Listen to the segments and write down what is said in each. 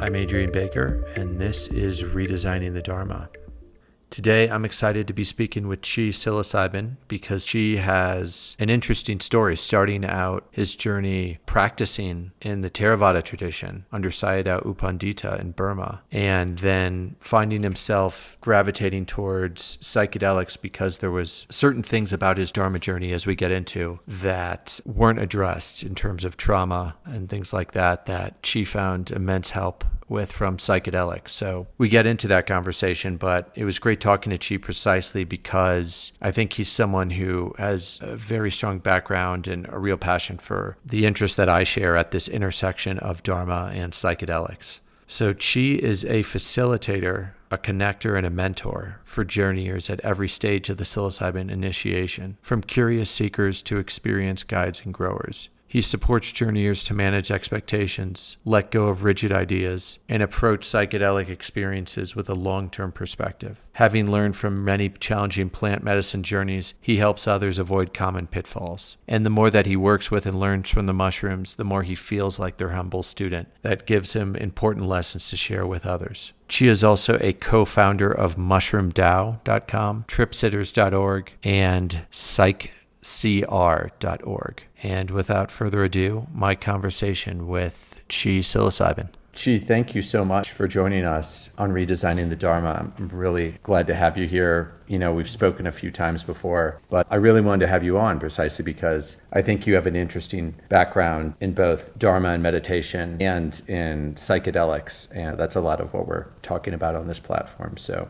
I'm Adrian Baker, and this is Redesigning the Dharma. Today, I'm excited to be speaking with Psilocybin because she has an interesting story starting out his journey practicing in the Theravada tradition under Sayadaw U Pandita in Burma, and then finding himself gravitating towards psychedelics because there was certain things about his Dharma journey, as we get into, that weren't addressed in terms of trauma and things like that she found immense help with from psychedelics. So we get into that conversation, but it was great talking to Chi precisely because I think he's someone who has a very strong background and a real passion for the interest that I share at this intersection of Dharma and psychedelics. So Chi is a facilitator, a connector, and a mentor for journeyers at every stage of the psilocybin initiation, from curious seekers to experienced guides and growers. He supports journeyers to manage expectations, let go of rigid ideas, and approach psychedelic experiences with a long-term perspective. Having learned from many challenging plant medicine journeys, he helps others avoid common pitfalls. And the more that he works with and learns from the mushrooms, the more he feels like their humble student. That gives him important lessons to share with others. Chi is also a co-founder of MushroomTao.com, TripSitters.org, and psychcr.org. And without further ado, my conversation with Chi Psilocybin. Chi, thank you so much for joining us on Redesigning the Dharma. I'm really glad to have you here. You know, we've spoken a few times before, but I really wanted to have you on precisely because I think you have an interesting background in both Dharma and meditation and in psychedelics. And that's a lot of what we're talking about on this platform. So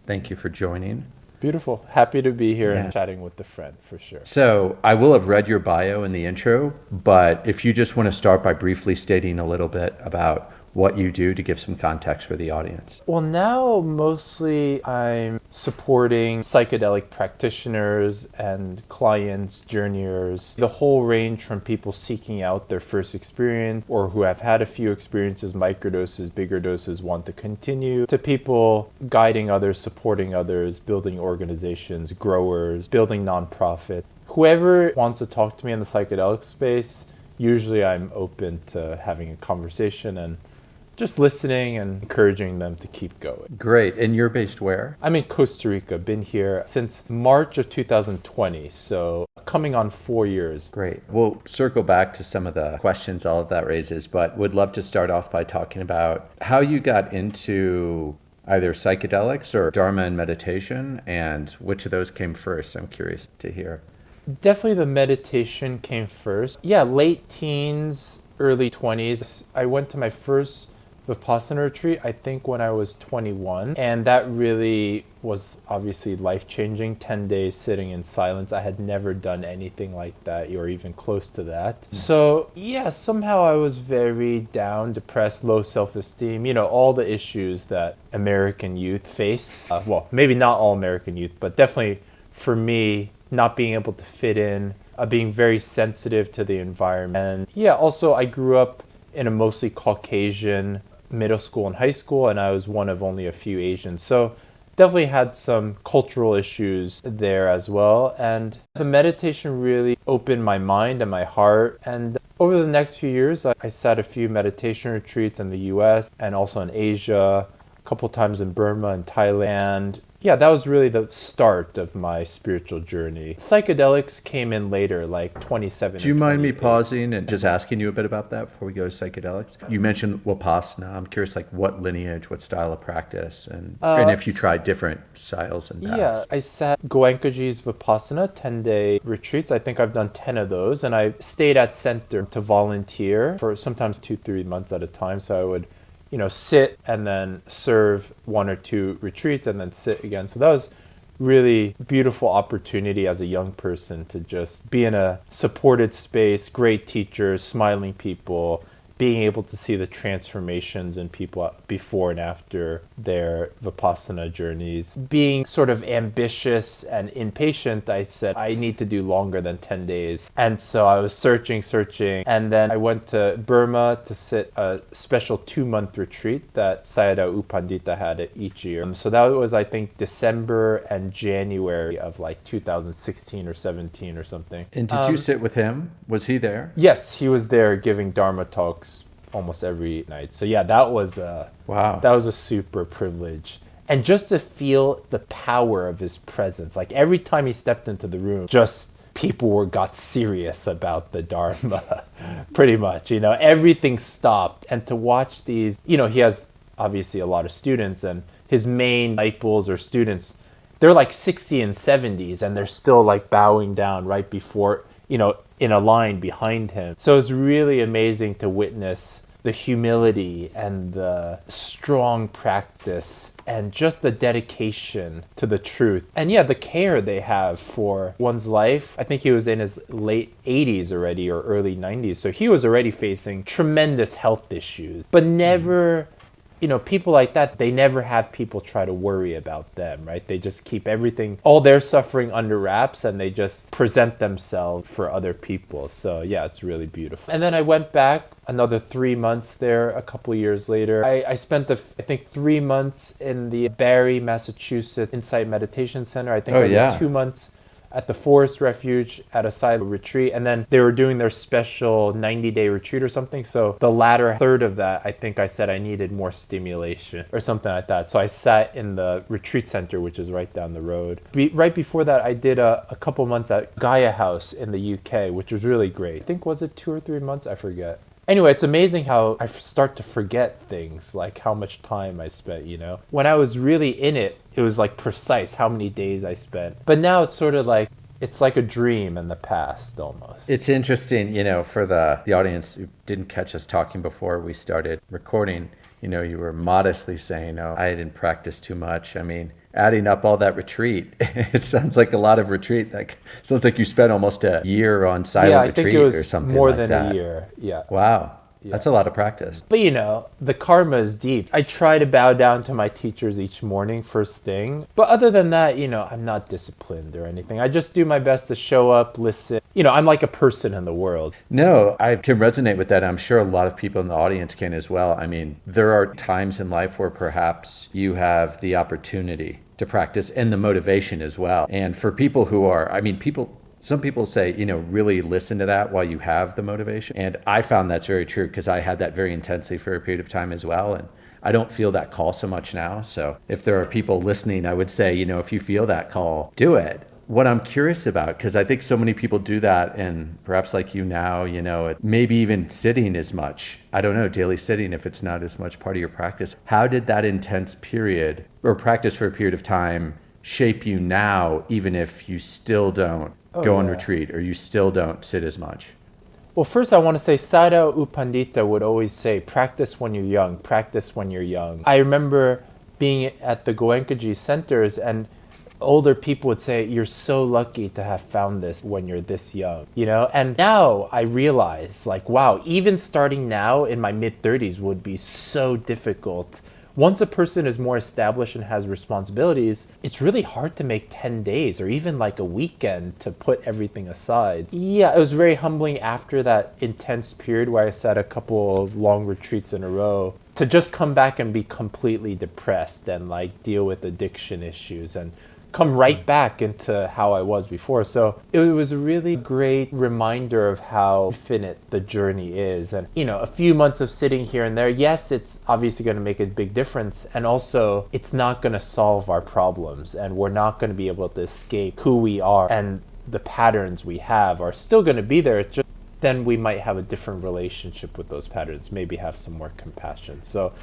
thank you for joining. Beautiful. Happy to be here and chatting with the friend, for sure. So I will have read your bio in the intro, but if you just want to start by briefly stating a little bit about what you do to give some context for the audience. Well, now mostly I'm supporting psychedelic practitioners and clients, journeyers, the whole range from people seeking out their first experience or who have had a few experiences, microdoses, bigger doses, want to continue, to people guiding others, supporting others, building organizations, growers, building nonprofits. Whoever wants to talk to me in the psychedelic space, usually I'm open to having a conversation and just listening and encouraging them to keep going. Great. And you're based where? I'm in Costa Rica. Been here since March of 2020, so coming on 4 years. Great. We'll circle back to some of the questions all of that raises, but would love to start off by talking about how you got into either psychedelics or Dharma and meditation, and which of those came first. I'm curious to hear. Definitely the meditation came first. Yeah, late teens, early 20s. I went to my first Vipassana retreat, I think when I was 21, and that really was obviously life-changing. 10 days sitting in silence. I had never done anything like that or even close to that. So yeah, somehow I was very down, depressed, low self-esteem, all the issues that American youth face. Well, maybe not all American youth, but definitely for me, not being able to fit in, being very sensitive to the environment. And yeah, also I grew up in a mostly Caucasian middle school and high school, and I was one of only a few Asians. So definitely had some cultural issues there as well. And the meditation really opened my mind and my heart. And over the next few years, I sat a few meditation retreats in the US and also in Asia, a couple times in Burma and Thailand. Yeah, that was really the start of my spiritual journey. Psychedelics came in later, like 2017. Do you mind me pausing and just asking you a bit about that before we go to psychedelics? You mentioned Vipassana. I'm curious, like what lineage, what style of practice, and if you tried different styles and paths. Yeah, I sat Goenkaji's Vipassana 10-day retreats. I think I've done 10 of those, and I stayed at center to volunteer for sometimes 2-3 months at a time. So I would sit and then serve 1 or 2 retreats and then sit again. So that was really beautiful opportunity as a young person to just be in a supported space, great teachers, smiling people, being able to see the transformations in people before and after their Vipassana journeys. Being sort of ambitious and impatient, I said, I need to do longer than 10 days. And so I was searching. And then I went to Burma to sit a special 2-month retreat that Sayadaw U Pandita had each year. So that was, I think, December and January of like 2016 or 17 or something. And did you sit with him? Was he there? Yes, he was there giving Dharma talks almost every night. So yeah, that was Wow. that was a super privilege. And just to feel the power of his presence, like every time he stepped into the room, just people got serious about the Dharma, pretty much, everything stopped. And to watch these, he has obviously a lot of students, and his main disciples or students, they're like 60 and 70s, and they're still like bowing down right before, in a line behind him. So it's really amazing to witness the humility and the strong practice and just the dedication to the truth. And yeah, the care they have for one's life. I think he was in his late 80s already or early 90s. So he was already facing tremendous health issues, but never, people like that, they never have people try to worry about them, right? They just keep everything, all their suffering under wraps, and they just present themselves for other people. So yeah, it's really beautiful. And then I went back another 3 months there a couple of years later. I spent, I think, 3 months in the Barre, Massachusetts Insight Meditation Center. I think I did 2 months at the Forest Refuge at a silent retreat, and then they were doing their special 90-day retreat or something. So the latter third of that, I think I said I needed more stimulation or something like that. So I sat in the retreat center, which is right down the road. Right before that, I did a couple months at Gaia House in the UK, which was really great. I think, was it 2 or 3 months? I forget. Anyway, it's amazing how I start to forget things, like how much time I spent, When I was really in it, it was like precise how many days I spent. But now it's sort of like, it's like a dream in the past almost. It's interesting, for the audience who didn't catch us talking before we started recording, you were modestly saying, oh, I didn't practice too much. I mean, adding up all that retreat, it sounds like a lot of retreat. Like, sounds like you spent almost a year on silent retreat or something more like than that. A year. Yeah. Wow. Yeah. That's a lot of practice. But the karma is deep. I try to bow down to my teachers each morning, first thing. But other than that, I'm not disciplined or anything. I just do my best to show up, listen. I'm like a person in the world. No, I can resonate with that. I'm sure a lot of people in the audience can as well. I mean, there are times in life where perhaps you have the opportunity to practice and the motivation as well. And for people who are, some people say, really listen to that while you have the motivation. And I found that's very true because I had that very intensely for a period of time as well. And I don't feel that call so much now. So if there are people listening, I would say, if you feel that call, do it. What I'm curious about, because I think so many people do that, and perhaps like you now, maybe even sitting as much. I don't know, daily sitting, if it's not as much part of your practice. How did that intense period or practice for a period of time shape you now, even if you still don't go on retreat or you still don't sit as much? Well, first I want to say Sada U Pandita would always say, practice when you're young, practice when you're young. I remember being at the Goenkaji centers, and older people would say, you're so lucky to have found this when you're this young, And now I realize, like, wow, even starting now in my mid-30s would be so difficult. Once a person is more established and has responsibilities, it's really hard to make 10 days or even like a weekend to put everything aside. Yeah, it was very humbling after that intense period where I sat a couple of long retreats in a row to just come back and be completely depressed and like deal with addiction issues and come right back into how I was before. So it was a really great reminder of how infinite the journey is. And, a few months of sitting here and there, yes, it's obviously going to make a big difference. And also, it's not going to solve our problems. And we're not going to be able to escape who we are. And the patterns we have are still going to be there. It's just then we might have a different relationship with those patterns, maybe have some more compassion. So,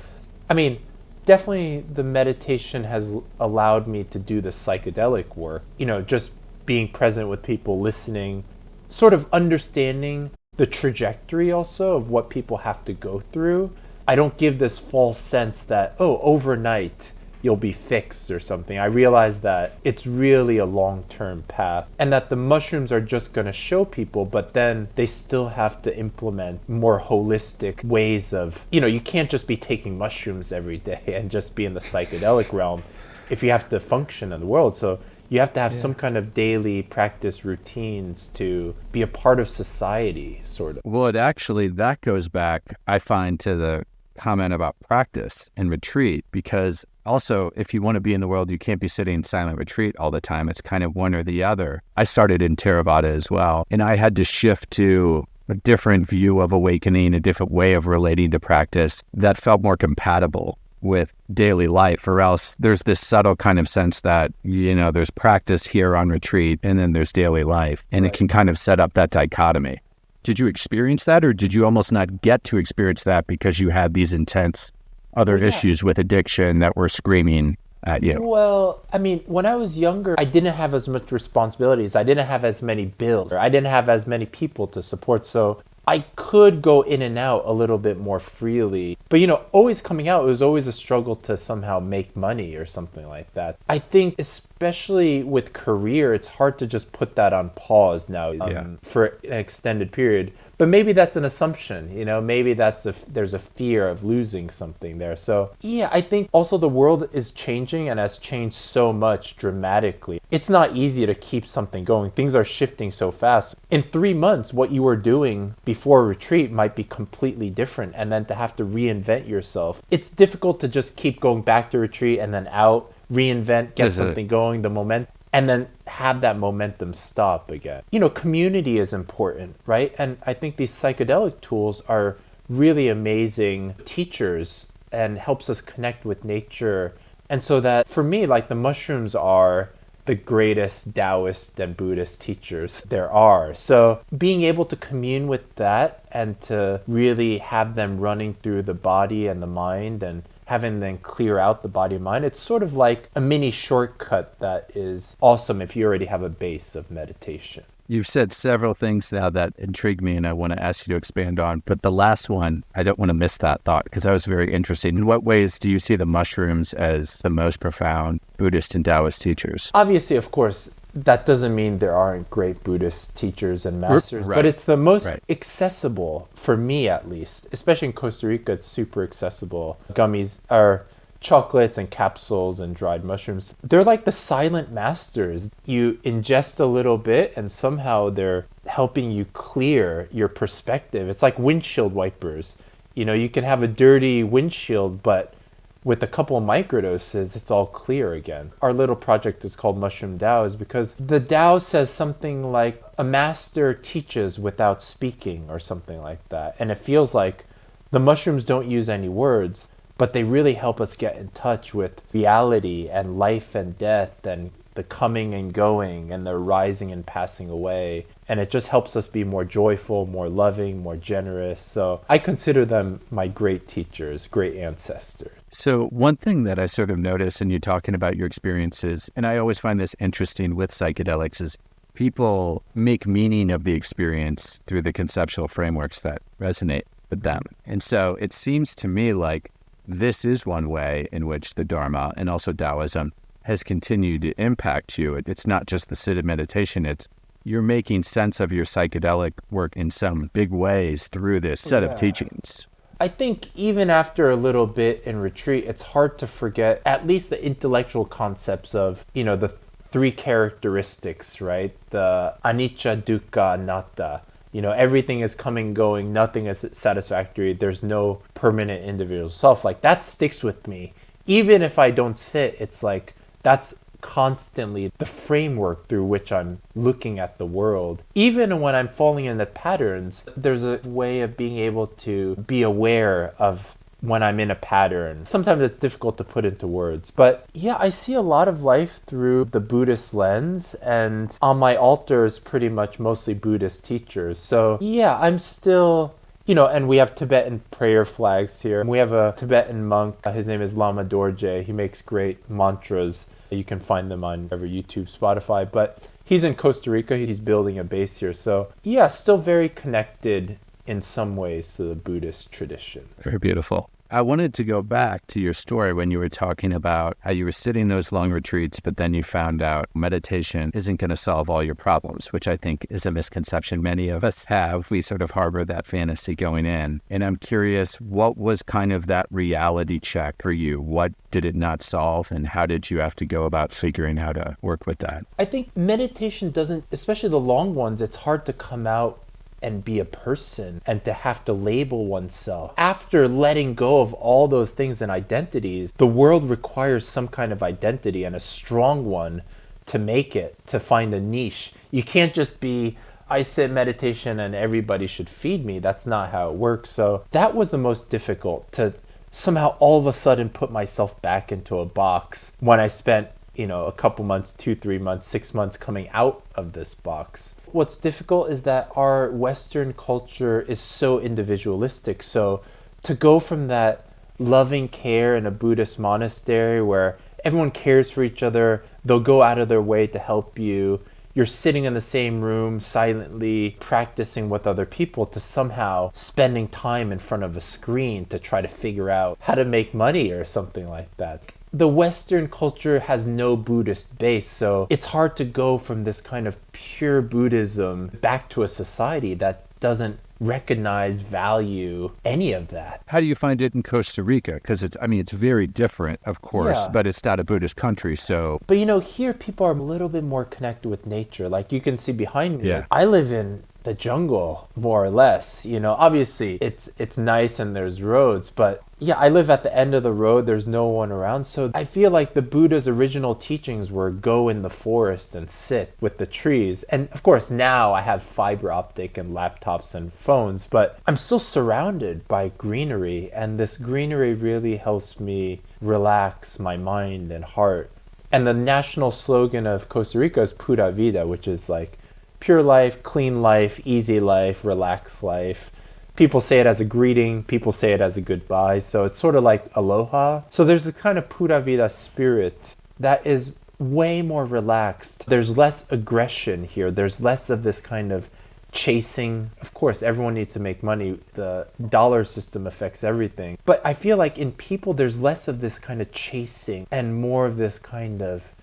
definitely the meditation has allowed me to do the psychedelic work, just being present with people, listening, sort of understanding the trajectory also of what people have to go through. I don't give this false sense that, overnight you'll be fixed or something. I realize that it's really a long-term path and that the mushrooms are just going to show people, but then they still have to implement more holistic ways of, you can't just be taking mushrooms every day and just be in the psychedelic realm if you have to function in the world. So you have to have some kind of daily practice routines to be a part of society, sort of. Well, that goes back, I find, to the comment about practice and retreat, because also, if you want to be in the world, you can't be sitting in silent retreat all the time. It's kind of one or the other. I started in Theravada as well, and I had to shift to a different view of awakening, a different way of relating to practice that felt more compatible with daily life, or else there's this subtle kind of sense that, there's practice here on retreat and then there's daily life, and It can kind of set up that dichotomy. Did you experience that, or did you almost not get to experience that because you had these intense other issues with addiction that were screaming at you? Well, I mean, when I was younger, I didn't have as much responsibilities. I didn't have as many bills. I didn't have as many people to support. So I could go in and out a little bit more freely. But, always coming out, it was always a struggle to somehow make money or something like that. I think especially with career, it's hard to just put that on pause now for an extended period. But maybe that's an assumption, maybe there's a fear of losing something there. So yeah, I think also the world is changing and has changed so much dramatically. It's not easy to keep something going. Things are shifting so fast. In 3 months, what you were doing before retreat might be completely different, and then to have to reinvent yourself. It's difficult to just keep going back to retreat and then out, reinvent, get something going, the momentum, and then have that momentum stop again. Community is important, right? And I think these psychedelic tools are really amazing teachers and helps us connect with nature. And so that for me, like the mushrooms are the greatest Taoist and Buddhist teachers there are. So being able to commune with that and to really have them running through the body and the mind and having them clear out the body and mind, it's sort of like a mini shortcut that is awesome if you already have a base of meditation. You've said several things now that intrigue me and I want to ask you to expand on, but the last one, I don't want to miss that thought because that was very interesting. In what ways do you see the mushrooms as the most profound Buddhist and Taoist teachers? Obviously, of course, that doesn't mean there aren't great Buddhist teachers and masters, but it's the most accessible, for me at least, especially in Costa Rica, it's super accessible. Gummies are chocolates and capsules and dried mushrooms. They're like the silent masters. You ingest a little bit and somehow they're helping you clear your perspective. It's like windshield wipers. You can have a dirty windshield, but with a couple of microdoses, it's all clear again. Our little project is called MushroomTao is because the Tao says something like a master teaches without speaking or something like that. And it feels like the mushrooms don't use any words, but they really help us get in touch with reality and life and death and the coming and going and the rising and passing away. And it just helps us be more joyful, more loving, more generous. So I consider them my great teachers, great ancestors. So one thing that I sort of notice in you talking about your experiences, and I always find this interesting with psychedelics, is people make meaning of the experience through the conceptual frameworks that resonate with them. And so it seems to me like this is one way in which the Dharma and also Taoism has continued to impact you. It's not just the sit of meditation, it's you're making sense of your psychedelic work in some big ways through this set of teachings. I think even after a little bit in retreat, it's hard to forget at least the intellectual concepts of, the three characteristics, right? The anicca, dukkha, anatta. Everything is coming, going, nothing is satisfactory. There's no permanent individual self. Like that sticks with me. Even if I don't sit, it's like that's constantly the framework through which I'm looking at the world. Even when I'm falling into patterns, there's a way of being able to be aware of when I'm in a pattern. Sometimes it's difficult to put into words, but yeah, I see a lot of life through the Buddhist lens, and on my altar is pretty much mostly Buddhist teachers. So yeah, I'm still, and we have Tibetan prayer flags here. We have a Tibetan monk, his name is Lama Dorje. He makes great mantras. You can find them on every YouTube, Spotify, but he's in Costa Rica. He's building a base here. So yeah, still very connected in some ways to the Buddhist tradition. Very beautiful. I wanted to go back to your story when you were talking about how you were sitting those long retreats, but then you found out meditation isn't going to solve all your problems, which I think is a misconception many of us have. We sort of harbor that fantasy going in. And I'm curious, what was kind of that reality check for you? What did it not solve? And how did you have to go about figuring how to work with that? I think meditation doesn't, especially the long ones, it's hard to come out and be a person and to have to label oneself. After letting go of all those things and identities, the world requires some kind of identity and a strong one to make it, to find a niche. You can't just be I sit meditation and everybody should feed me. That's not how it works. So that was the most difficult, to somehow all of a sudden put myself back into a box when I spent, a couple months, 2, 3 months, 6 months coming out of this box. What's difficult is that our Western culture is so individualistic. So to go from that loving care in a Buddhist monastery where everyone cares for each other, they'll go out of their way to help you, you're sitting in the same room silently practicing with other people, to somehow spending time in front of a screen to try to figure out how to make money or something like that. The Western culture has no Buddhist base, so it's hard to go from this kind of pure Buddhism back to a society that doesn't recognize, value any of that. How do you find it in Costa Rica? Because it's very different, of course, Yeah. but it's not a Buddhist country, so. But here people are a little bit more connected with nature. Like you can see behind me, Yeah. I live in the jungle, more or less. Obviously it's nice and there's roads, but yeah, I live at the end of the road. There's no one around. So I feel like the Buddha's original teachings were go in the forest and sit with the trees. And of course, now I have fiber optic and laptops and phones, but I'm still surrounded by greenery. And this greenery really helps me relax my mind and heart. And the national slogan of Costa Rica is Pura Vida, which is like pure life, clean life, easy life, relaxed life. People say it as a greeting, people say it as a goodbye. So it's sort of like aloha. So there's a kind of Pura Vida spirit that is way more relaxed. There's less aggression here. There's less of this kind of chasing. Of course, everyone needs to make money. The dollar system affects everything. But I feel like in people, there's less of this kind of chasing and more of this kind of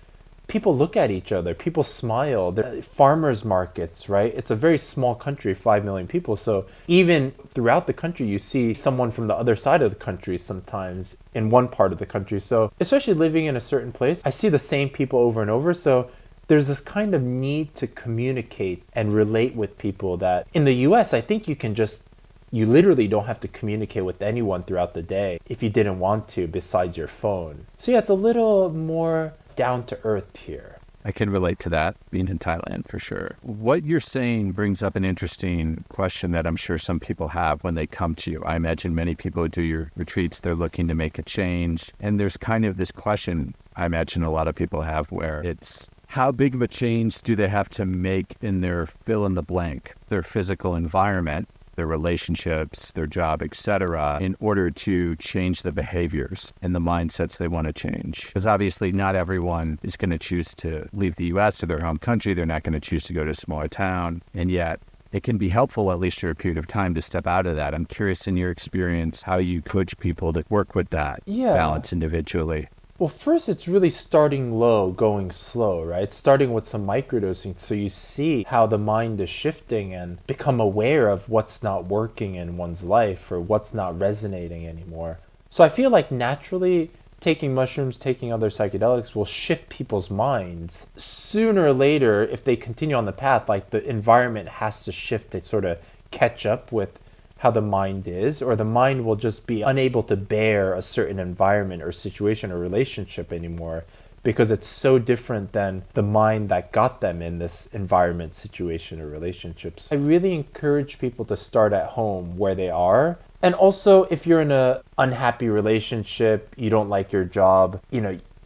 people look at each other, people smile. They're farmers markets, right? It's a very small country, 5 million people. So even throughout the country, you see someone from the other side of the country sometimes in one part of the country. So especially living in a certain place, I see the same people over and over. So there's this kind of need to communicate and relate with people that in the US, I think you literally don't have to communicate with anyone throughout the day if you didn't want to, besides your phone. So yeah, it's a little more down to earth here. I can relate to that, being in Thailand for sure. What you're saying brings up an interesting question that I'm sure some people have when they come to you. I imagine many people who do your retreats, they're looking to make a change. And there's kind of this question I imagine a lot of people have where it's, how big of a change do they have to make in their fill in the blank, their physical environment, their relationships, their job, etc., in order to change the behaviors and the mindsets they want to change? Because obviously not everyone is going to choose to leave the U.S. to their home country. They're not going to choose to go to a smaller town. And yet it can be helpful, at least for a period of time, to step out of that. I'm curious in your experience how you coach people to work with that balance individually. Well, first, it's really starting low, going slow, right? Starting with some microdosing so you see how the mind is shifting and become aware of what's not working in one's life or what's not resonating anymore. So I feel like naturally taking mushrooms, taking other psychedelics will shift people's minds. Sooner or later, if they continue on the path, like the environment has to shift to sort of catch up with how the mind is, or the mind will just be unable to bear a certain environment or situation or relationship anymore because it's so different than the mind that got them in this environment, situation, or relationships. I really encourage people to start at home where they are. And also, if you're in an unhappy relationship, you don't like your job,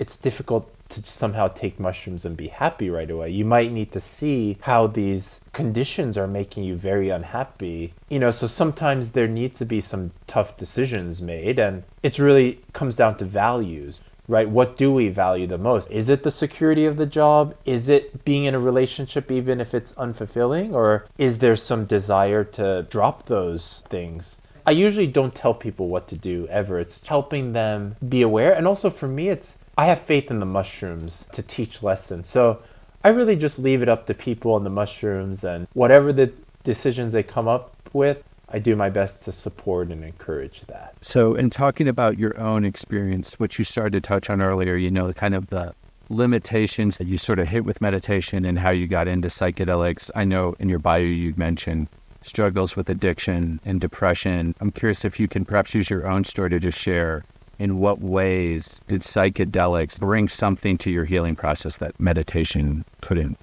it's difficult to somehow take mushrooms and be happy right away. You might need to see how these conditions are making you very unhappy. So sometimes there needs to be some tough decisions made, and it really comes down to values, right? What do we value the most? Is it the security of the job? Is it being in a relationship even if it's unfulfilling? Or is there some desire to drop those things? I usually don't tell people what to do ever. It's helping them be aware. And also for me, I have faith in the mushrooms to teach lessons. So I really just leave it up to people and the mushrooms, and whatever the decisions they come up with, I do my best to support and encourage that. So in talking about your own experience, which you started to touch on earlier, kind of the limitations that you sort of hit with meditation and how you got into psychedelics. I know in your bio you mentioned struggles with addiction and depression. I'm curious if you can perhaps use your own story to just share in what ways did psychedelics bring something to your healing process that meditation couldn't?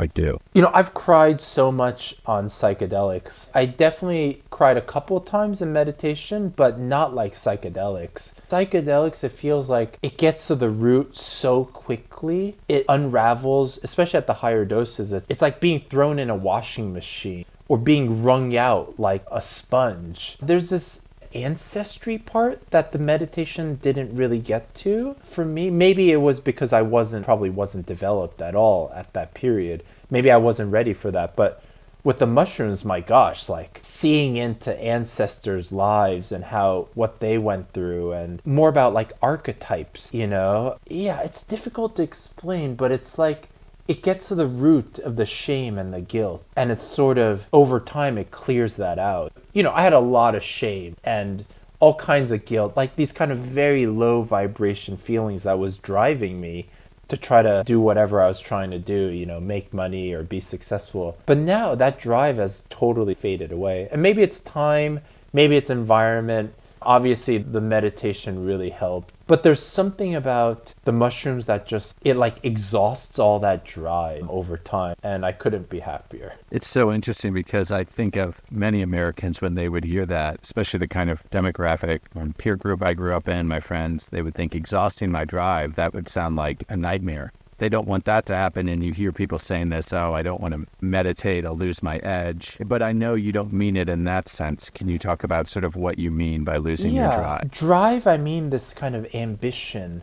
do? I've cried so much on psychedelics. I definitely cried a couple times in meditation, but not like psychedelics. Psychedelics, it feels like it gets to the root so quickly. It unravels, especially at the higher doses. It's like being thrown in a washing machine or being wrung out like a sponge. There's this ancestry part that the meditation didn't really get to for me. Maybe it was because I probably wasn't developed at all at that period. Maybe I wasn't ready for that. But with the mushrooms, my gosh, like seeing into ancestors' lives and what they went through, and more about like archetypes, Yeah, it's difficult to explain, but it's like it gets to the root of the shame and the guilt. And it's sort of, over time, it clears that out. I had a lot of shame and all kinds of guilt, like these kind of very low vibration feelings that was driving me to try to do whatever I was trying to do, make money or be successful. But now that drive has totally faded away. And maybe it's time, maybe it's environment. Obviously, the meditation really helped. But there's something about the mushrooms that it like exhausts all that drive over time. And I couldn't be happier. It's so interesting because I think of many Americans when they would hear that, especially the kind of demographic or peer group I grew up in, my friends, they would think exhausting my drive, that would sound like a nightmare. They don't want that to happen, and you hear people saying this, I don't want to meditate, I'll lose my edge. But I know you don't mean it in that sense. Can you talk about sort of what you mean by losing your drive? Drive, I mean this kind of ambition,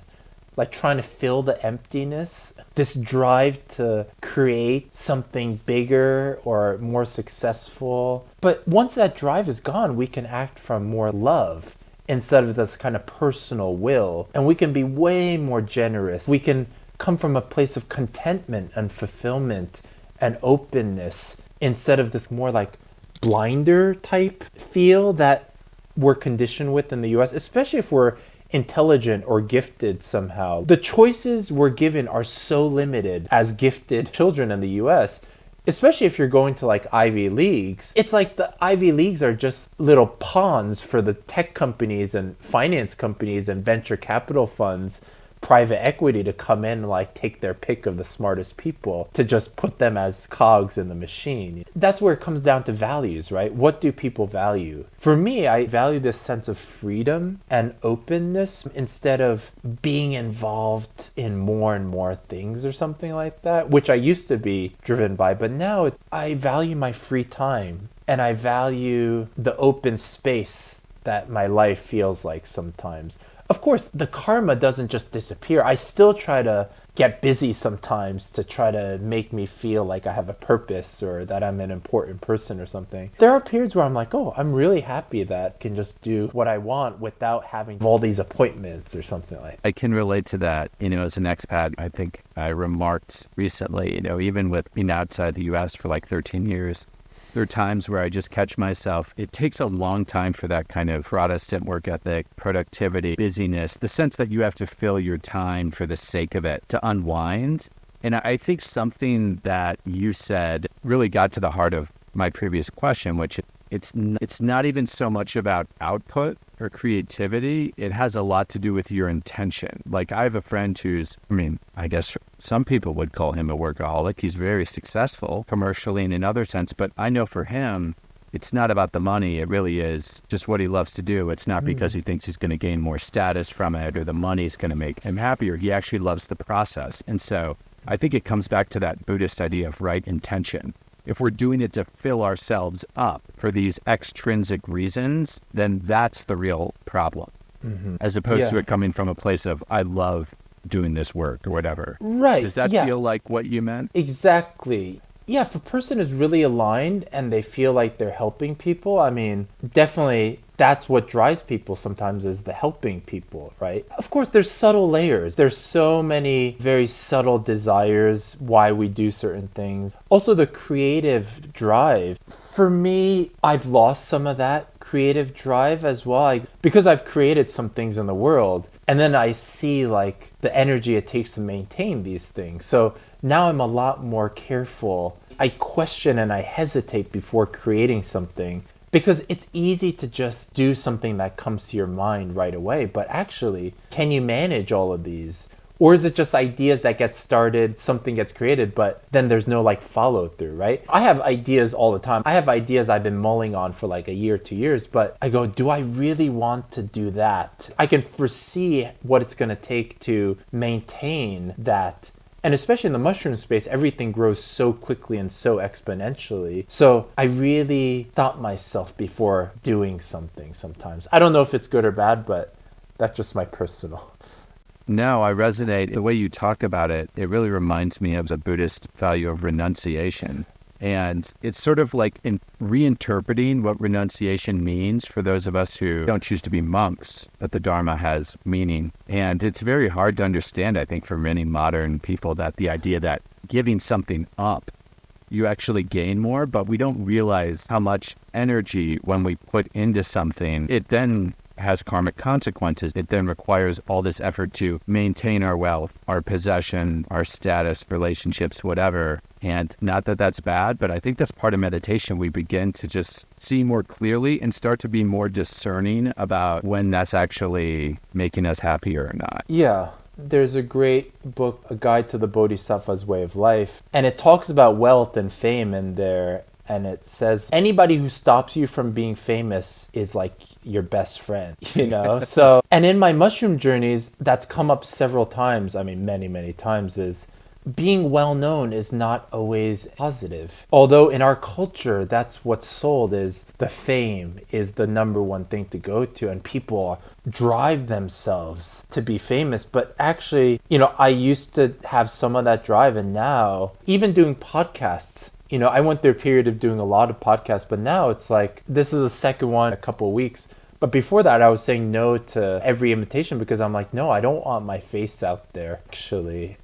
like trying to fill the emptiness, this drive to create something bigger or more successful. But once that drive is gone, we can act from more love instead of this kind of personal will, and we can be way more generous. We can come from a place of contentment and fulfillment and openness instead of this more like blinder type feel that we're conditioned with in the US, especially if we're intelligent or gifted somehow. The choices we're given are so limited as gifted children in the US, especially if you're going to like Ivy Leagues. It's like the Ivy Leagues are just little pawns for the tech companies and finance companies and venture capital funds, private equity, to come in and like take their pick of the smartest people to just put them as cogs in the machine. That's where it comes down to values, right? What do people value? For me, I value this sense of freedom and openness instead of being involved in more and more things or something like that, which I used to be driven by. But now I value my free time and I value the open space that my life feels like sometimes. Of course, the karma doesn't just disappear. I still try to get busy sometimes to try to make me feel like I have a purpose or that I'm an important person or something. There are periods where I'm like, I'm really happy that I can just do what I want without having all these appointments or something like that. I can relate to that. As an expat, I think I remarked recently, even with being outside the US for like 13 years, there are times where I just catch myself. It takes a long time for that kind of Protestant work ethic, productivity, busyness, the sense that you have to fill your time for the sake of it to unwind. And I think something that you said really got to the heart of my previous question, which it's not even so much about output or creativity. It has a lot to do with your intention. Like I have a friend who's, I guess some people would call him a workaholic. He's very successful commercially and in other sense, but I know for him, it's not about the money. It really is just what he loves to do. It's not because he thinks he's going to gain more status from it or the money's going to make him happier. He actually loves the process. And so I think it comes back to that Buddhist idea of right intention. If we're doing it to fill ourselves up for these extrinsic reasons, then that's the real problem, as opposed to it coming from a place of, I love doing this work or whatever. Right. Does that feel like what you meant? Exactly. Yeah, if a person is really aligned and they feel like they're helping people, definitely that's what drives people sometimes, is the helping people, right? Of course, there's subtle layers. There's so many very subtle desires why we do certain things. Also, the creative drive. For me, I've lost some of that creative drive as well, because I've created some things in the world. And then I see like the energy it takes to maintain these things. So now I'm a lot more careful. I question and I hesitate before creating something, because it's easy to just do something that comes to your mind right away. But actually, can you manage all of these? Or is it just ideas that get started, something gets created, but then there's no like follow through, right? I have ideas all the time. I have ideas I've been mulling on for like a year, 2 years, but I go, do I really want to do that? I can foresee what it's going to take to maintain that. And especially in the mushroom space, everything grows so quickly and so exponentially. So I really stop myself before doing something sometimes. I don't know if it's good or bad, but that's just my personal. No, I resonate. The way you talk about it, it really reminds me of the Buddhist value of renunciation. And it's sort of like in reinterpreting what renunciation means for those of us who don't choose to be monks, that the Dharma has meaning. And it's very hard to understand, I think, for many modern people, that the idea that giving something up, you actually gain more, but we don't realize how much energy when we put into something, it then has karmic consequences. It then requires all this effort to maintain our wealth, our possession, our status, relationships, whatever. And not that that's bad, but I think that's part of meditation. We begin to just see more clearly and start to be more discerning about when that's actually making us happier or not. Yeah. There's a great book, A Guide to the Bodhisattva's Way of Life, and it talks about wealth and fame in there. And it says, anybody who stops you from being famous is like your best friend, you know? So, and in my mushroom journeys, that's come up several times. I mean, many, many times, is being well known is not always positive. Although in our culture, that's what's sold, is the fame is the number one thing to go to. And people drive themselves to be famous. But actually, you know, I used to have some of that drive. And now, even doing podcasts, you know, I went through a period of doing a lot of podcasts, but now it's like, this is the second one in a couple of weeks. But before that, I was saying no to every invitation because I'm like, no, I don't want my face out there, actually.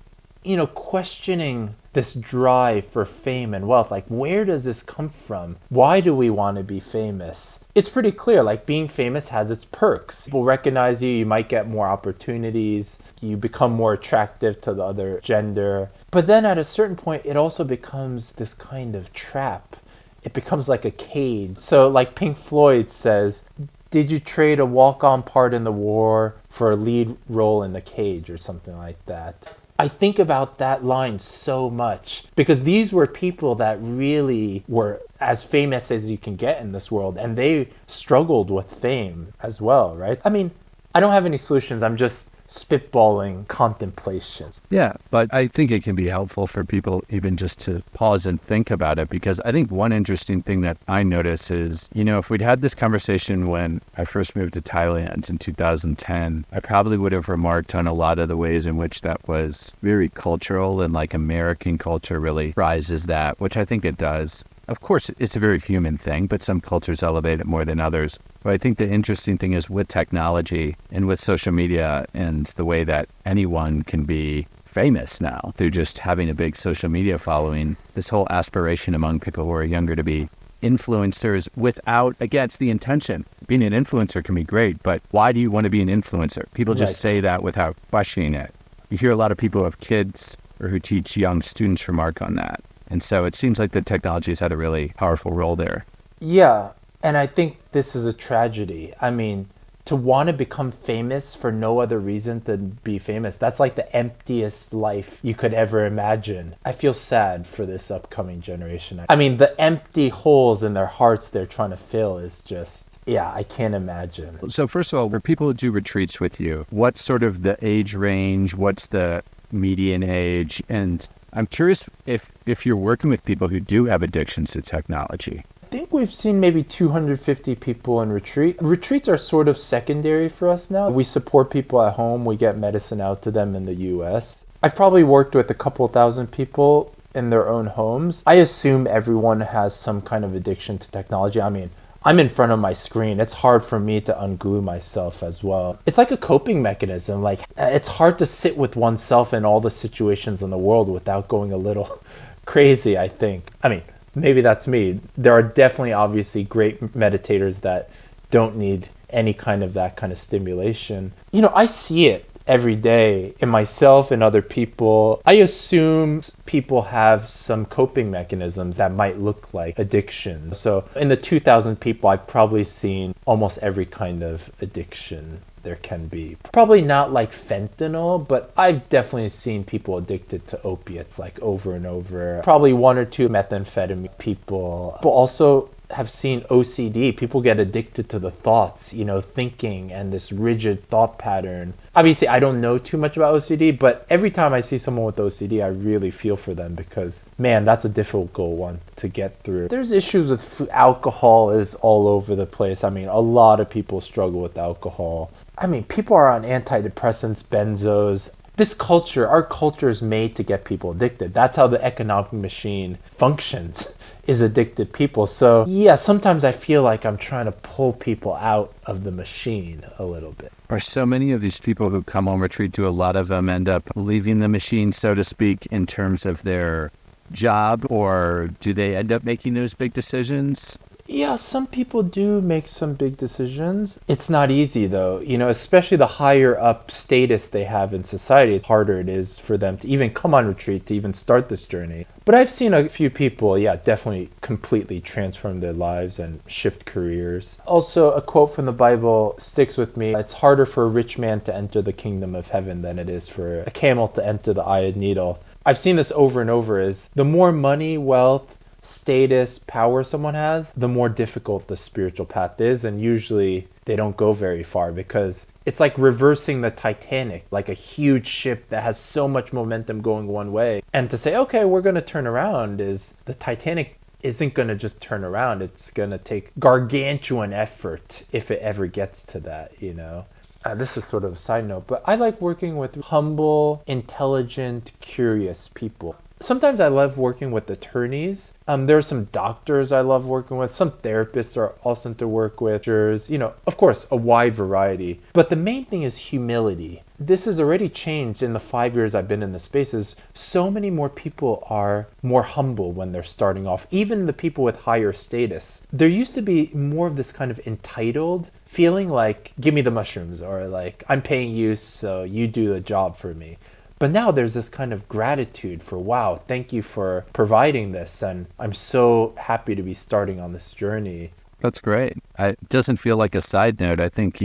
You know, questioning this drive for fame and wealth, like, where does this come from? Why do we want to be famous? It's pretty clear, like, being famous has its perks. People recognize you, you might get more opportunities, you become more attractive to the other gender. But then at a certain point, it also becomes this kind of trap. It becomes like a cage. So like Pink Floyd says, did you trade a walk-on part in the war for a lead role in The Cage or something like that? I think about that line so much because these were people that really were as famous as you can get in this world, and they struggled with fame as well, right? I mean, I don't have any solutions. I'm just spitballing contemplations. Yeah, but I think it can be helpful for people even just to pause and think about it, because I think one interesting thing that I notice is, you know, if we'd had this conversation when I first moved to Thailand in 2010, I probably would have remarked on a lot of the ways in which that was very cultural, and like American culture really prizes that, which I think it does. Of course, it's a very human thing, but some cultures elevate it more than others. But I think the interesting thing is with technology and with social media and the way that anyone can be famous now through just having a big social media following, this whole aspiration among people who are younger to be influencers without, again, it's the intention. Being an influencer can be great, but why do you want to be an influencer? People just say that without questioning it. You hear a lot of people who have kids or who teach young students remark on that. And so it seems like the technology has had a really powerful role there. Yeah, and I think this is a tragedy. I mean, to want to become famous for no other reason than be famous, that's like the emptiest life you could ever imagine. I feel sad for this upcoming generation. I mean, the empty holes in their hearts they're trying to fill is just, yeah, I can't imagine. So first of all, for people who do retreats with you, what's sort of the age range? What's the median age? And I'm curious if you're working with people who do have addictions to technology. I think we've seen maybe 250 people in retreat. Retreats are sort of secondary for us now. We support people at home. We get medicine out to them in the US. I've probably worked with a couple thousand people in their own homes. I assume everyone has some kind of addiction to technology. I mean, I'm in front of my screen. It's hard for me to unglue myself as well. It's like a coping mechanism. Like, it's hard to sit with oneself in all the situations in the world without going a little crazy, I think. I mean, maybe that's me. There are definitely obviously great meditators that don't need any kind of that kind of stimulation. You know, I see it every day in myself and other people. I assume people have some coping mechanisms that might look like addiction. So in the 2,000 people, I've probably seen almost every kind of addiction there can be. Probably not like fentanyl, but I've definitely seen people addicted to opiates like over and over. Probably 1 or 2 methamphetamine people. People also have seen OCD. People get addicted to the thoughts, thinking and this rigid thought pattern. Obviously, I don't know too much about OCD, but every time I see someone with OCD, I really feel for them because, man, that's a difficult one to get through. There's issues with food. Alcohol is all over the place. I mean, a lot of people struggle with alcohol. I mean, people are on antidepressants, benzos. This culture, our culture is made to get people addicted. That's how the economic machine functions, is addicted people. So yeah, sometimes I feel like I'm trying to pull people out of the machine a little bit. Are so many of these people who come on retreat, do a lot of them end up leaving the machine, so to speak, in terms of their job, or do they end up making those big decisions? Yeah, some people do make some big decisions. It's not easy though, especially the higher up status they have in society, the harder it is for them to even come on retreat, to even start this journey. But I've seen a few people, definitely completely transform their lives and shift careers. Also, a quote from the Bible sticks with me. It's harder for a rich man to enter the kingdom of heaven than it is for a camel to enter the eye of a needle. I've seen this over and over, is the more money, wealth, status, power someone has, the more difficult the spiritual path is, and usually they don't go very far because it's like reversing the Titanic, like a huge ship that has so much momentum going one way. And to say, okay, we're going to turn around, is the Titanic isn't going to just turn around. It's going to take gargantuan effort if it ever gets to that, This is sort of a side note, but I like working with humble, intelligent, curious people. Sometimes I love working with attorneys. There are some doctors I love working with. Some therapists are awesome to work with. Of course, a wide variety. But the main thing is humility. This has already changed in the 5 years I've been in the spaces. So many more people are more humble when they're starting off, even the people with higher status. There used to be more of this kind of entitled feeling like, give me the mushrooms, or like, I'm paying you, so you do the job for me. But now there's this kind of gratitude for, wow, thank you for providing this. And I'm so happy to be starting on this journey. That's great. It doesn't feel like a side note. I think,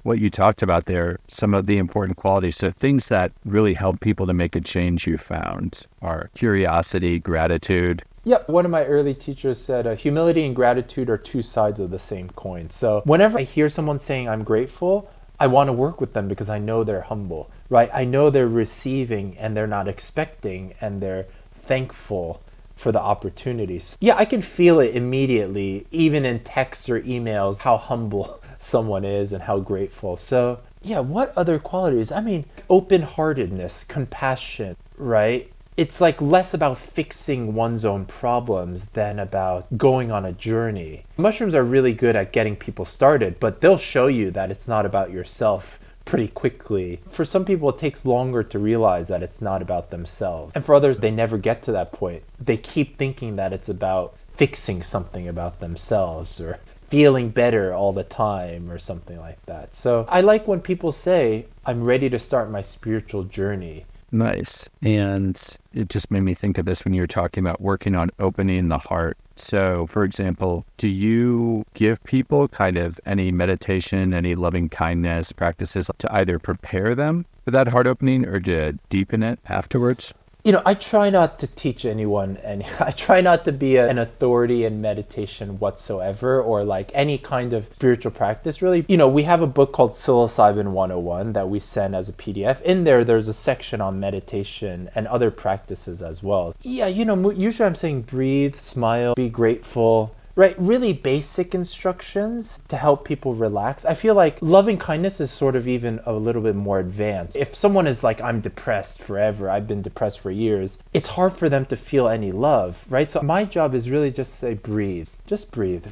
what you talked about there, some of the important qualities. So things that really help people to make a change you found are curiosity, gratitude. Yep. One of my early teachers said, humility and gratitude are 2 sides of the same coin. So whenever I hear someone saying I'm grateful, I want to work with them because I know they're humble, right? I know they're receiving and they're not expecting and they're thankful for the opportunities. Yeah, I can feel it immediately, even in texts or emails, how humble someone is and how grateful. So yeah, what other qualities? I mean, open-heartedness, compassion, right? It's like less about fixing one's own problems than about going on a journey. Mushrooms are really good at getting people started, but they'll show you that it's not about yourself pretty quickly. For some people, it takes longer to realize that it's not about themselves. And for others, they never get to that point. They keep thinking that it's about fixing something about themselves or feeling better all the time or something like that. So I like when people say, I'm ready to start my spiritual journey. Nice. And it just made me think of this when you were talking about working on opening the heart. So, for example, do you give people kind of any meditation, any loving kindness practices to either prepare them for that heart opening or to deepen it afterwards? I try not to teach anyone, and I try not to be an authority in meditation whatsoever, or like any kind of spiritual practice, really. We have a book called Psilocybin 101 that we send as a PDF. In there, there's a section on meditation and other practices as well. Yeah, usually I'm saying breathe, smile, be grateful. Right, really basic instructions to help people relax. I feel like loving kindness is sort of even a little bit more advanced. If someone is like, I'm depressed forever, I've been depressed for years, it's hard for them to feel any love, right? So my job is really just to say, breathe,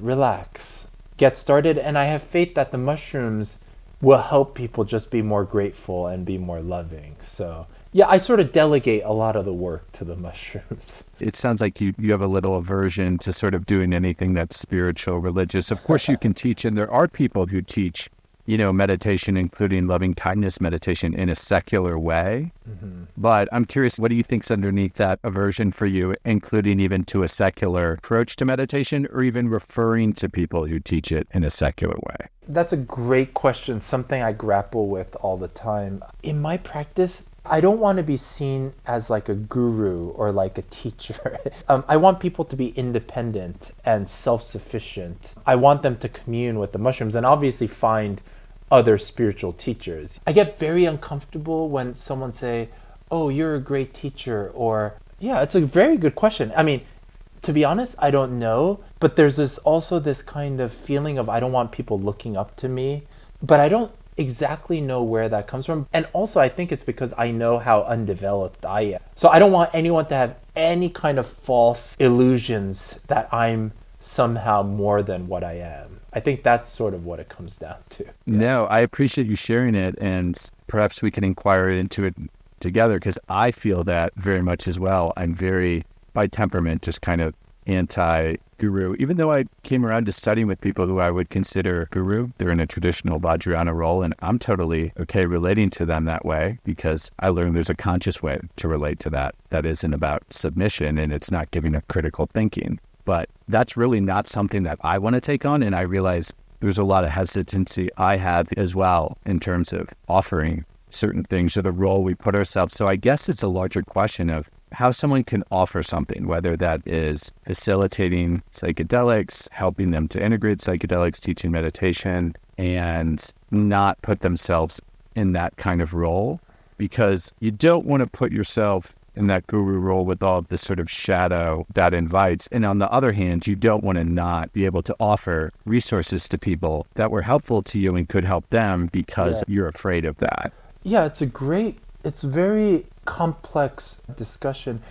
relax, get started. And I have faith that the mushrooms will help people just be more grateful and be more loving. So yeah, I sort of delegate a lot of the work to the mushrooms. It sounds like you have a little aversion to sort of doing anything that's spiritual, religious. Of course, you can teach, and there are people who teach, meditation, including loving kindness meditation in a secular way. But I'm curious, what do you think's underneath that aversion for you, including even to a secular approach to meditation, or even referring to people who teach it in a secular way? That's a great question, something I grapple with all the time. In my practice, I don't want to be seen as like a guru or like a teacher. I want people to be independent and self-sufficient. I want them to commune with the mushrooms and obviously find other spiritual teachers. I get very uncomfortable when someone say, "Oh, you're a great teacher," or, yeah, it's a very good question. I mean, to be honest, I don't know, but there's also this kind of feeling of I don't want people looking up to me, but I don't exactly know where that comes from. And also I think it's because I know how undeveloped I am. So I don't want anyone to have any kind of false illusions that I'm somehow more than what I am. I think that's sort of what it comes down to. No, I appreciate you sharing it, and perhaps we can inquire into it together, because I feel that very much as well. I'm very, by temperament, just kind of anti-guru, even though I came around to studying with people who I would consider guru. They're in a traditional Vajrayana role, and I'm totally okay relating to them that way, because I learned there's a conscious way to relate to that isn't about submission, and it's not giving a critical thinking. But that's really not something that I want to take on, and I realize there's a lot of hesitancy I have as well in terms of offering certain things or the role we put ourselves. So I guess it's a larger question of how someone can offer something, whether that is facilitating psychedelics, helping them to integrate psychedelics, teaching meditation, and not put themselves in that kind of role, because you don't want to put yourself in that guru role with all of this sort of shadow that invites. And on the other hand, you don't want to not be able to offer resources to people that were helpful to you and could help them because you're afraid of that. Yeah, it's very complex discussion.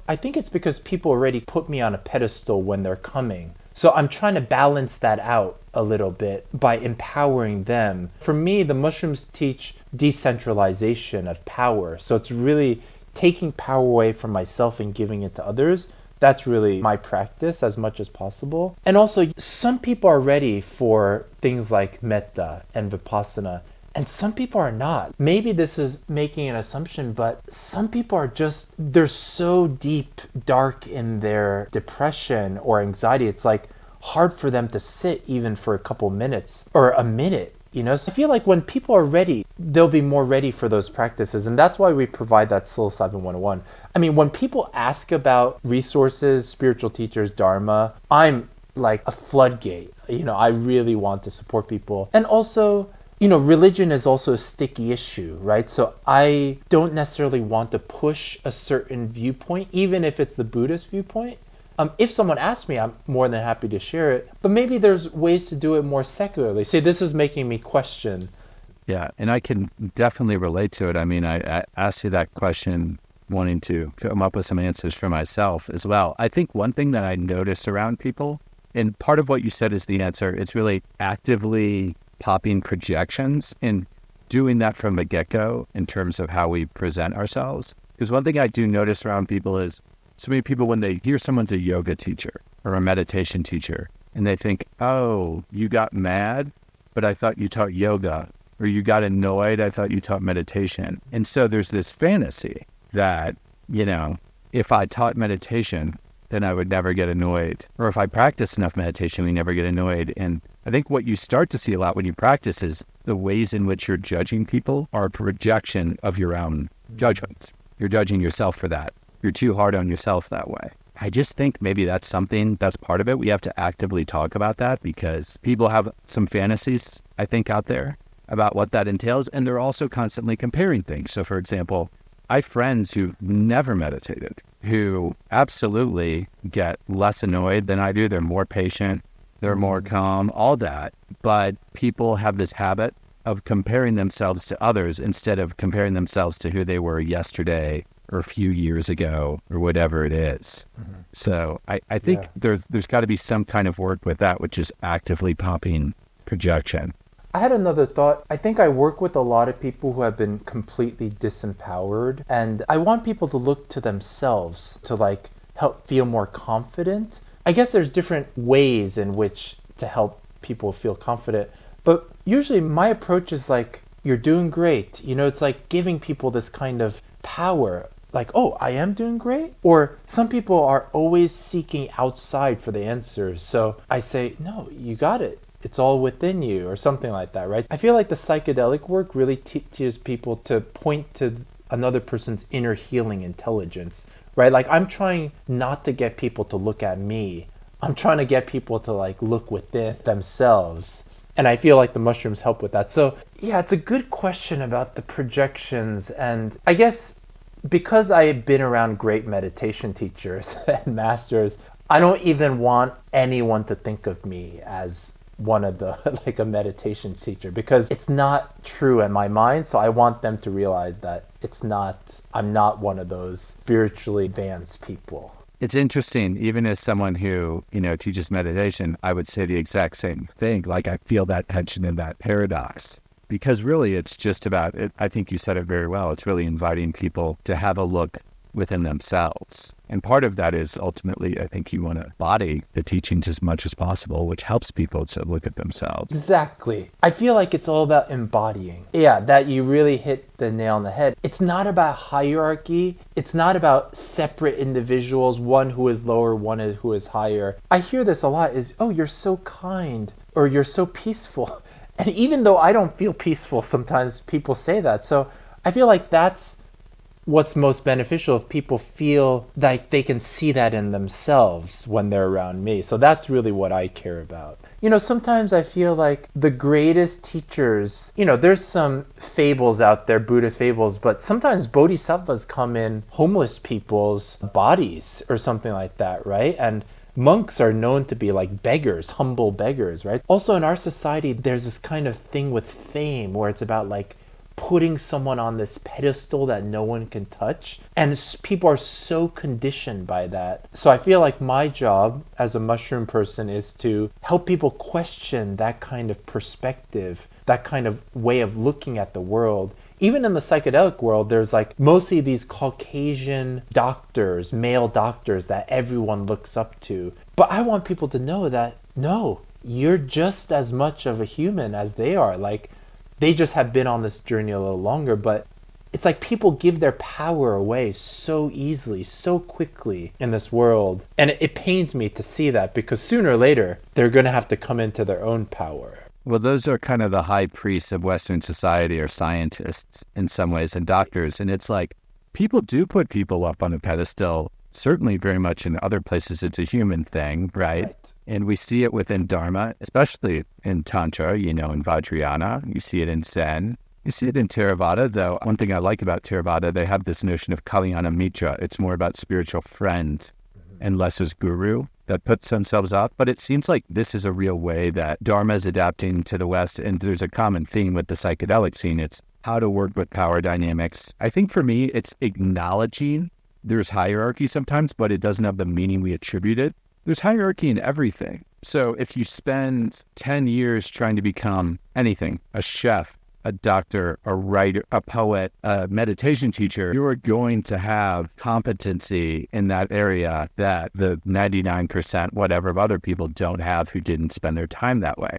I think it's because people already put me on a pedestal when they're coming. So I'm trying to balance that out a little bit by empowering them. For me, the mushrooms teach decentralization of power. So it's really taking power away from myself and giving it to others. That's really my practice as much as possible. And also, some people are ready for things like metta and vipassana, and some people are not. Maybe this is making an assumption, but some people are they're so deep, dark in their depression or anxiety. It's like hard for them to sit even for a couple minutes or a minute. So I feel like when people are ready, they'll be more ready for those practices. And that's why we provide that Psilocybin 101. I mean, when people ask about resources, spiritual teachers, Dharma, I'm like a floodgate. I really want to support people. And also, religion is also a sticky issue, right? So I don't necessarily want to push a certain viewpoint, even if it's the Buddhist viewpoint. If someone asks me, I'm more than happy to share it. But maybe there's ways to do it more secularly. See, this is making me question. Yeah, and I can definitely relate to it. I mean, I asked you that question wanting to come up with some answers for myself as well. I think one thing that I notice around people, and part of what you said is the answer, it's really actively popping projections and doing that from the get-go in terms of how we present ourselves. Because one thing I do notice around people is so many people, when they hear someone's a yoga teacher or a meditation teacher, and they think, "Oh, you got mad, but I thought you taught yoga," or "You got annoyed, I thought you taught meditation." And so there's this fantasy that, if I taught meditation, then I would never get annoyed. Or if I practice enough meditation, we never get annoyed. And I think what you start to see a lot when you practice is the ways in which you're judging people are a projection of your own judgments. You're judging yourself for that. You're too hard on yourself that way. I just think maybe that's something that's part of it. We have to actively talk about that, because people have some fantasies, I think, out there about what that entails. And they're also constantly comparing things. So for example, I have friends who've never meditated, who absolutely get less annoyed than I do. They're more patient, they're more calm, all that. But people have this habit of comparing themselves to others instead of comparing themselves to who they were yesterday or a few years ago or whatever it is. So I think there's got to be some kind of work with that, which is actively popping projection. I had another thought. I think I work with a lot of people who have been completely disempowered, and I want people to look to themselves to help feel more confident. I guess there's different ways in which to help people feel confident, But usually my approach is like, you're doing great. You know, it's like giving people this kind of power. Like, oh, I am doing great? Or some people are always seeking outside for the answers. So I say, no, you got it. It's all within you, or something like that, right? I feel like the psychedelic work really teaches people to point to another person's inner healing intelligence, right? Like, I'm trying not to get people to look at me. I'm trying to get people to like look within themselves. And I feel like the mushrooms help with that. So yeah, it's a good question about the projections. And I guess because I've been around great meditation teachers and masters, I don't even want anyone to think of me as one of the, like a meditation teacher, because it's not true in my mind. So I want them to realize that I'm not one of those spiritually advanced people. It's interesting, even as someone who, teaches meditation, I would say the exact same thing. Like, I feel that tension and that paradox, because really it's just about it. I think you said it very well. It's really inviting people to have a look within themselves. And part of that is ultimately, I think you want to embody the teachings as much as possible, which helps people to look at themselves. Exactly. I feel like it's all about embodying. Yeah, that you really hit the nail on the head. It's not about hierarchy. It's not about separate individuals, one who is lower, one who is higher. I hear this a lot is, oh, you're so kind, or you're so peaceful. And even though I don't feel peaceful, sometimes people say that. So I feel like that's what's most beneficial, if people feel like they can see that in themselves when they're around me. So that's really what I care about. Sometimes I feel like the greatest teachers, there's some fables out there, Buddhist fables, but sometimes bodhisattvas come in homeless people's bodies or something like that, right? And monks are known to be like beggars, humble beggars, right? Also in our society, there's this kind of thing with fame where it's about like putting someone on this pedestal that no one can touch. And people are so conditioned by that. So I feel like my job as a mushroom person is to help people question that kind of perspective, that kind of way of looking at the world. Even in the psychedelic world, there's like mostly these Caucasian doctors, male doctors that everyone looks up to. But I want people to know that, no, you're just as much of a human as they are. Like, they just have been on this journey a little longer, but it's like people give their power away so easily, so quickly in this world. And it pains me to see that, because sooner or later, they're going to have to come into their own power. Well, those are kind of the high priests of Western society, or scientists in some ways, and doctors. And it's like, people do put people up on a pedestal. Certainly very much in other places, it's a human thing, right? And we see it within Dharma, especially in Tantra, in Vajrayana. You see it in Zen. You see it in Theravada, though. One thing I like about Theravada, they have this notion of Kalyana Mitra. It's more about spiritual friend and less as guru that puts themselves up. But it seems like this is a real way that Dharma is adapting to the West. And there's a common theme with the psychedelic scene. It's how to work with power dynamics. I think for me, it's acknowledging there's hierarchy sometimes, but it doesn't have the meaning we attribute it. There's hierarchy in everything. So if you spend 10 years trying to become anything, a chef, a doctor, a writer, a poet, a meditation teacher, you are going to have competency in that area that the 99% whatever of other people don't have who didn't spend their time that way.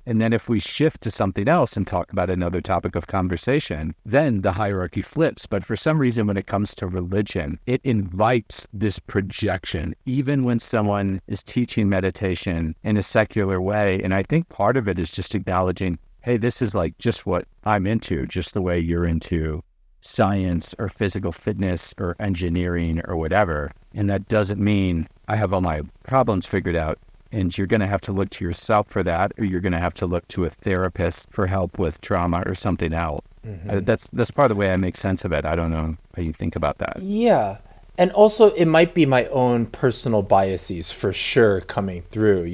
And then if we shift to something else and talk about another topic of conversation, then the hierarchy flips. But for some reason, when it comes to religion, it invites this projection, even when someone is teaching meditation in a secular way. And I think part of it is just acknowledging, hey, this is like just what I'm into, just the way you're into science or physical fitness or engineering or whatever. And that doesn't mean I have all my problems figured out. And you're going to have to look to yourself for that, or you're going to have to look to a therapist for help with trauma or something else. Mm-hmm. That's part of the way I make sense of it. I don't know how you think about that. Yeah. And also, it might be my own personal biases for sure coming through,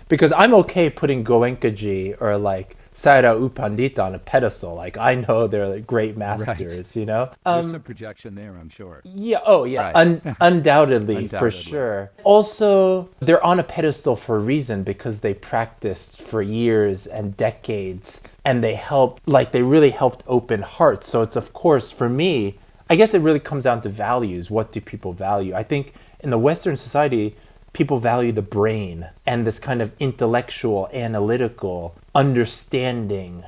Because I'm okay putting Goenkaji or like Sayadaw U Pandita on a pedestal. Like, I know they're like great masters, There's some projection there, I'm sure. Yeah, oh yeah, right. Undoubtedly, for sure. Also, they're on a pedestal for a reason, because they practiced for years and decades, and they really helped open hearts. So it's, of course, for me, I guess it really comes down to values. What do people value? I think in the Western society, people value the brain and this kind of intellectual, analytical understanding.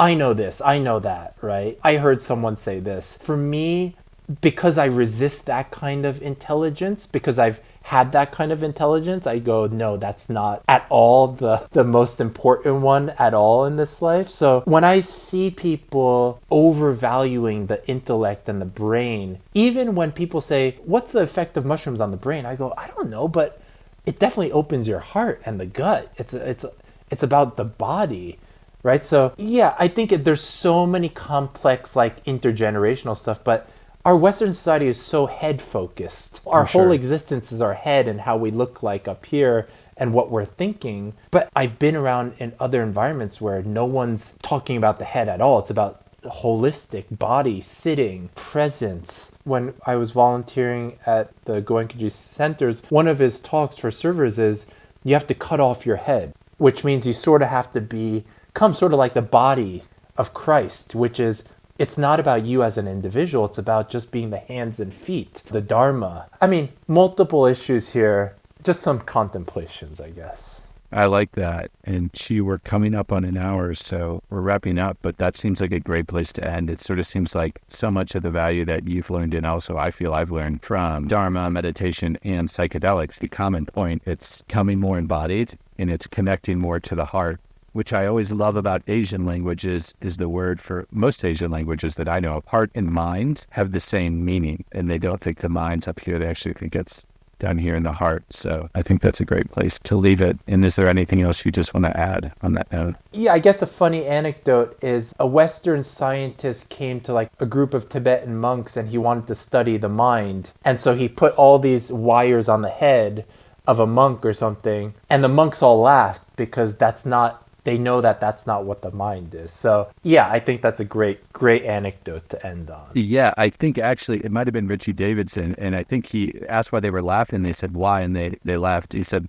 I know this, I know that, right? I heard someone say this. For me, because I resist that kind of intelligence, because I've had that kind of intelligence, I go, no, that's not at all the most important one at all in this life. So when I see people overvaluing the intellect and the brain, even when people say, what's the effect of mushrooms on the brain? I go, I don't know, but it definitely opens your heart and the gut. It's about the body. Right? So yeah, I think there's so many complex, like intergenerational stuff, but our Western society is so head focused. Our whole existence is our head and how we look like up here and what we're thinking. But I've been around in other environments where no one's talking about the head at all. It's about holistic body, sitting, presence. When I was volunteering at the Goenkaji centers, one of his talks for servers is you have to cut off your head, which means you sort of have to become sort of like the body of Christ, which is, it's not about you as an individual. It's about just being the hands and feet, the Dharma. I mean, multiple issues here, just some contemplations, I guess. I like that. And we're coming up on an hour, so we're wrapping up, but that seems like a great place to end. It sort of seems like so much of the value that you've learned, and also I feel I've learned from Dharma, meditation, and psychedelics, the common point, it's coming more embodied and it's connecting more to the heart, which I always love about Asian languages is the word for most Asian languages that I know of. Heart and mind have the same meaning, and they don't think the mind's up here. They actually think it's down here in the heart. So I think that's a great place to leave it. And is there anything else you just want to add on that note? Yeah, I guess a funny anecdote is a Western scientist came to like a group of Tibetan monks and he wanted to study the mind. And so he put all these wires on the head of a monk or something. And the monks all laughed because they know that that's not what the mind is. So yeah, I think that's a great anecdote to end on. Yeah, I think actually it might have been Richie Davidson, and I think he asked why they were laughing. They said, why? And they laughed. He said,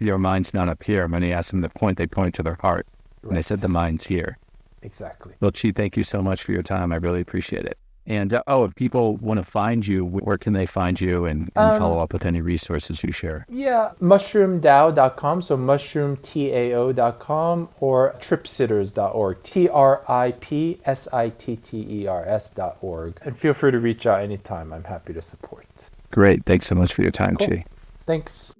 your mind's not up here. When he asked them the point, they pointed to their heart. Right. And they said, the mind's here. Exactly. Well, Chi, thank you so much for your time. I really appreciate it. And if people want to find you, where can they find you and follow up with any resources you share? Yeah, MushroomTao.com, so MushroomTao.com, or tripsitters.org, TRIPSITTERS.org. And feel free to reach out anytime. I'm happy to support. Great. Thanks so much for your time, Cool. Chi. Thanks.